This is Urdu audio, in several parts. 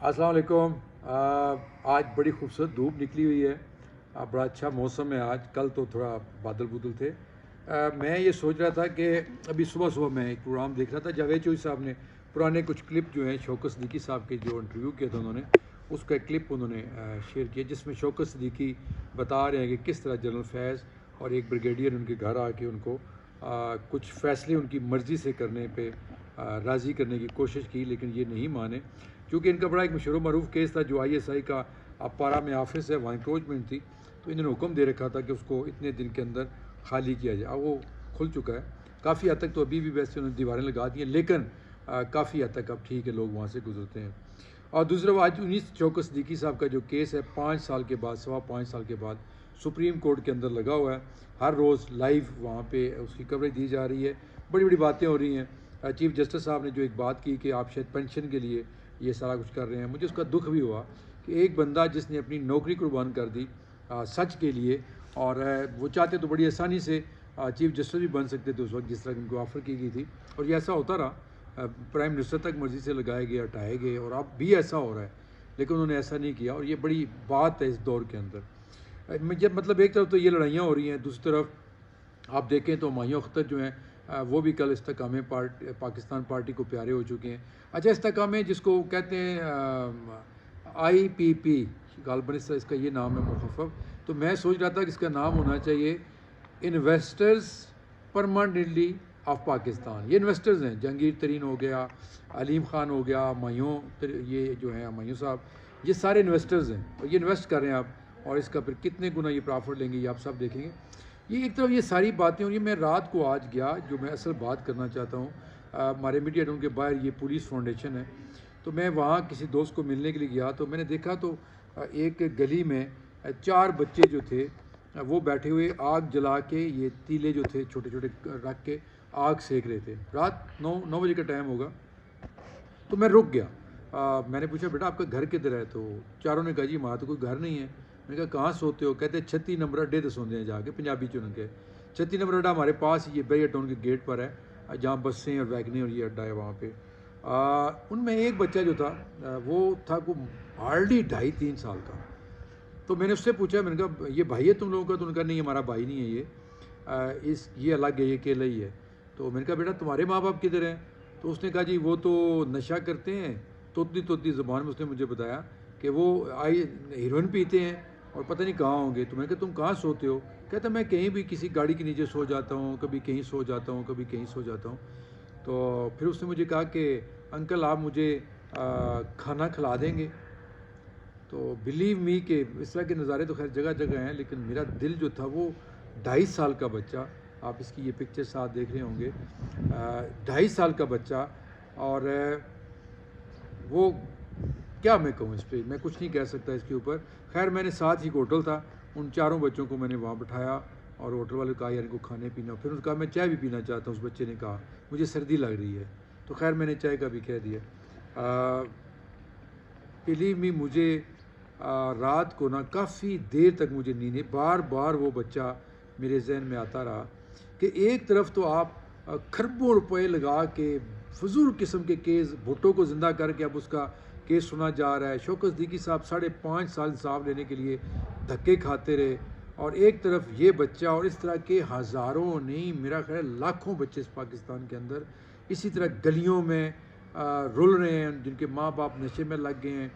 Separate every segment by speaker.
Speaker 1: السلام علیکم۔ آج بڑی خوبصورت دھوپ نکلی ہوئی ہے، بڑا اچھا موسم ہے آج۔ کل تو تھوڑا بادل بودل تھے۔ میں یہ سوچ رہا تھا کہ ابھی صبح میں ایک پروگرام دیکھ رہا تھا، جاوید چوہی صاحب نے پرانے کچھ کلپ جو ہیں شوکت صدیقی صاحب کے جو انٹرویو کیا تھا انہوں نے، اس کا ایک کلپ انہوں نے شیئر کیا، جس میں شوکت صدیقی بتا رہے ہیں کہ کس طرح جنرل فیض اور ایک بریگیڈیئر ان کے گھر آ کے ان کو کچھ فیصلے ان کی مرضی سے کرنے پہ راضی کرنے کی کوشش کی، لیکن یہ نہیں مانے، کیونکہ ان کا بڑا ایک مشہور و معروف کیس تھا جو ISI کا پارا میں آفس ہے، وہاں انکروچمنٹ تھی، تو انہوں نے حکم دے رکھا تھا کہ اس کو اتنے دن کے اندر خالی کیا جائے۔ اب وہ کھل چکا ہے کافی حد تک، تو ابھی بھی ویسے انہوں نے دیواریں لگا دی ہیں، لیکن کافی حد تک اب ٹھیک ہے، لوگ وہاں سے گزرتے ہیں۔ اور دوسرا آج 19 شوکت صدیقی صاحب کا جو کیس ہے 5 سال کے بعد، 5.25 سال کے بعد سپریم کورٹ کے اندر لگا ہوا ہے، ہر روز لائیو وہاں پہ اس کی کوریج دی جا رہی ہے، بڑی بڑی باتیں ہو رہی ہیں۔ چیف جسٹس صاحب نے جو ایک بات کی کہ آپ شاید پینشن کے لیے یہ سارا کچھ کر رہے ہیں، مجھے اس کا دکھ بھی ہوا کہ ایک بندہ جس نے اپنی نوکری قربان کر دی سچ کے لیے، اور وہ چاہتے تو بڑی آسانی سے چیف جسٹس بھی بن سکتے تھے اس وقت جس طرح ان کو آفر کی گئی تھی، اور یہ ایسا ہوتا رہا، پرائم منسٹر تک مرضی سے لگائے گئے، ہٹائے گئے، اور اب بھی ایسا ہو رہا ہے، لیکن انہوں نے ایسا نہیں کیا، اور یہ بڑی بات ہے اس دور کے اندر۔ مطلب ایک طرف تو یہ لڑائیاں ہو رہی ہیں، دوسری طرف آپ دیکھیں تو ہمایوں اختر جو ہیں وہ بھی کل استحکام پاکستان پارٹی کو پیارے ہو چکے ہیں۔ اچھا، استحکام جس کو کہتے ہیں IPP، غالباً اس کا یہ نام ہے مخفف، تو میں سوچ رہا تھا کہ اس کا نام ہونا چاہیے انویسٹرز پرماننٹلی آف پاکستان۔ یہ انویسٹرز ہیں، جہانگیر ترین ہو گیا، علیم خان ہو گیا، ہمایوں، یہ جو ہیں ہمایوں صاحب، یہ سارے انویسٹرز ہیں، اور یہ انویسٹ کر رہے ہیں آپ، اور اس کا پھر کتنے گنا یہ پرافٹ لیں گے یہ آپ سب دیکھیں گے۔ یہ ایک طرف یہ ساری باتیں، اور یہ میں رات کو آج گیا، جو میں اصل بات کرنا چاہتا ہوں، ہمارے میڈیا ٹاؤن کے باہر یہ پولیس فاؤنڈیشن ہے، تو میں وہاں کسی دوست کو ملنے کے لیے گیا، تو میں نے دیکھا تو ایک گلی میں 4 بچے جو تھے وہ بیٹھے ہوئے آگ جلا کے، یہ تیلے جو تھے چھوٹے چھوٹے رکھ کے آگ سیک رہے تھے، رات 9 بجے کا ٹائم ہوگا۔ تو میں رک گیا، میں نے پوچھا بیٹا آپ کا گھر کدھر ہے؟ تو چاروں نے کہا جی ہمارا تو کوئی گھر نہیں ہے۔ میں نے کہا کہاں سوتے ہو؟ کہتے 36 نمبر اڈے تو سوندے ہیں جا کے، پنجابی چن کے 36 نمبر اڈا ہمارے پاس یہ بیریا ٹاؤن کے گیٹ پر ہے، جہاں بسیں اور ویگنیں اور یہ اڈا ہے وہاں پہ۔ ان میں ایک بچہ جو تھا وہ تھا کوئی ہارڈلی 2.5-3 سال کا۔ تو میں نے اس سے پوچھا، میں نے کہا یہ بھائی ہے تم لوگوں کا؟ تو انہوں نے کہا نہیں ہمارا بھائی نہیں ہے، یہ الگ ہے، یہ اکیلا ہی ہے۔ تو میں نے کہا بیٹا تمہارے ماں باپ کدھر ہیں؟ تو اس نے کہا جی وہ تو نشہ کرتے ہیں، توتی زبان میں اس نے مجھے بتایا کہ وہ ہیروئن پیتے ہیں اور پتہ نہیں کہاں ہوں گے۔ تو میں نے کہا تم کہاں سوتے ہو؟ کہتا میں کہیں بھی کسی گاڑی کے نیچے سو جاتا ہوں، کبھی کہیں سو جاتا ہوں، کبھی کہیں سو جاتا ہوں۔ تو پھر اس نے مجھے کہا کہ انکل آپ مجھے کھانا کھلا دیں گے؟ تو بلیو می کہ اس طرح کے نظارے تو خیر جگہ جگہ ہیں، لیکن میرا دل جو تھا وہ 2.5 سال کا بچہ، آپ اس کی یہ پکچر ساتھ دیکھ رہے ہوں گے، 2.5 سال کا بچہ، اور وہ کیا میں کہوں اس پہ، میں کچھ نہیں کہہ سکتا اس کے اوپر۔ خیر میں نے ساتھ ہی ایک ہوٹل تھا، ان 4 بچوں کو میں نے وہاں بٹھایا، اور ہوٹل والے کو کہا یار ان کو کھانے پینا، پھر اس کہا میں چائے بھی پینا چاہتا ہوں، اس بچے نے کہا مجھے سردی لگ رہی ہے، تو خیر میں نے چائے کا بھی کہہ دیا۔ بلیو می مجھے رات کو نا کافی دیر تک مجھے نیند، بار بار وہ بچہ میرے ذہن میں آتا رہا کہ ایک طرف تو آپ کھربوں روپے لگا کے فضول قسم کے کیس، بھٹو کو زندہ کر کے اب اس کا کیس سنا جا رہا ہے، شوکت صدیقی صاحب 5.5 سال انصاف لینے کے لیے دھکے کھاتے رہے، اور ایک طرف یہ بچہ، اور اس طرح کے ہزاروں نہیں میرا خیال لاکھوں بچے اس پاکستان کے اندر اسی طرح گلیوں میں رل رہے ہیں، جن کے ماں باپ نشے میں لگ گئے ہیں۔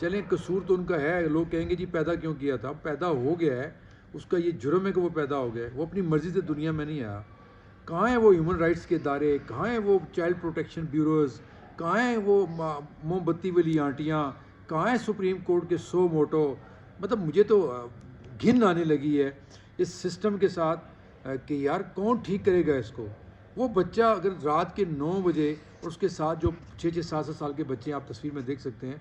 Speaker 1: چلیں قصور تو ان کا ہے، لوگ کہیں گے جی پیدا کیوں کیا تھا، پیدا ہو گیا ہے، اس کا یہ جرم ہے کہ وہ پیدا ہو گیا ہے، وہ اپنی مرضی سے دنیا میں نہیں آیا۔ کہاں ہیں وہ ہیومن رائٹس کے ادارے، کہاں ہیں وہ چائلڈ پروٹیکشن بیوروز، کہاں ہیں وہ موم بتی والی آنٹیاں، کہاں ہیں سپریم کورٹ کے 100 موٹو؟ مطلب مجھے تو گھن آنے لگی ہے اس سسٹم کے ساتھ کہ یار کون ٹھیک کرے گا اس کو؟ وہ بچہ اگر رات کے 9 بجے، اور اس کے ساتھ جو 6-7 سال کے بچے آپ تصویر میں دیکھ سکتے ہیں،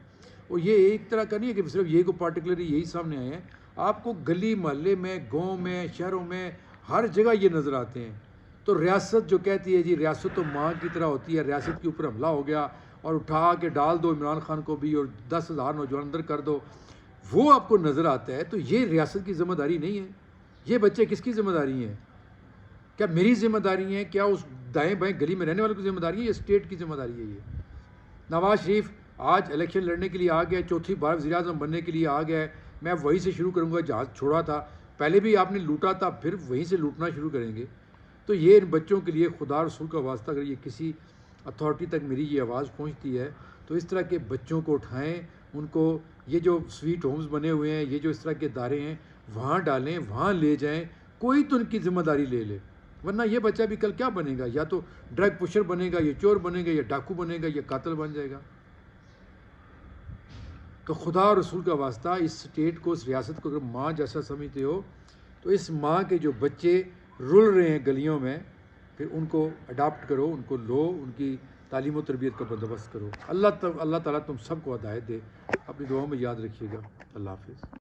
Speaker 1: اور یہ ایک طرح کا نہیں ہے کہ صرف یہ کو پارٹیکولرلی یہی سامنے آئے ہیں، آپ کو گلی محلے میں، گاؤں میں، شہروں میں ہر جگہ یہ نظر آتے ہیں۔ تو ریاست جو کہتی ہے جی ریاست تو ماں کی طرح ہوتی ہے، ریاست کے اوپر حملہ ہو گیا اور اٹھا کے ڈال دو عمران خان کو بھی اور 10,000 نوجوان اندر کر دو، وہ آپ کو نظر آتا ہے، تو یہ ریاست کی ذمہ داری نہیں ہے۔ یہ بچے کس کی ذمہ داری ہیں؟ کیا میری ذمہ داری ہے؟ کیا اس دائیں بائیں گلی میں رہنے والوں کی ذمہ داری ہے؟ یہ اسٹیٹ کی ذمہ داری ہے۔ یہ نواز شریف آج الیکشن لڑنے کے لیے آ گیا، چوتھی بار وزیر اعظم بننے کے لیے آ گیا ہے، میں وہیں سے شروع کروں گا جہاں چھوڑا تھا، پہلے بھی آپ نے لوٹا تھا پھر وہیں سے لوٹنا شروع کریں گے. تو یہ ان بچوں کے لیے خدا رسول کا واسطہ، اگر یہ کسی اتھارٹی تک میری یہ آواز پہنچتی ہے تو اس طرح کے بچوں کو اٹھائیں، ان کو یہ جو سویٹ ہومز بنے ہوئے ہیں، یہ جو اس طرح کے ادارے ہیں وہاں ڈالیں، وہاں لے جائیں، کوئی تو ان کی ذمہ داری لے لے. ورنہ یہ بچہ بھی کل کیا بنے گا؟ یا تو ڈرگ پشر بنے گا، یا چور بنے گا، یا ڈاکو بنے گا، یا قاتل بن جائے گا. تو خدا اور رسول کا واسطہ اس اسٹیٹ کو، اس ریاست کو اگر ماں جیسا سمجھتے ہو تو اس ماں کے جو بچے رل رہے ہیں گلیوں میں، پھر ان کو اڈاپٹ کرو، ان کو لو، ان کی تعلیم و تربیت کا بندوبست کرو. اللہ تعالیٰ تم سب کو ہدایت دے. اپنی دعاؤں میں یاد رکھیے گا. اللہ حافظ.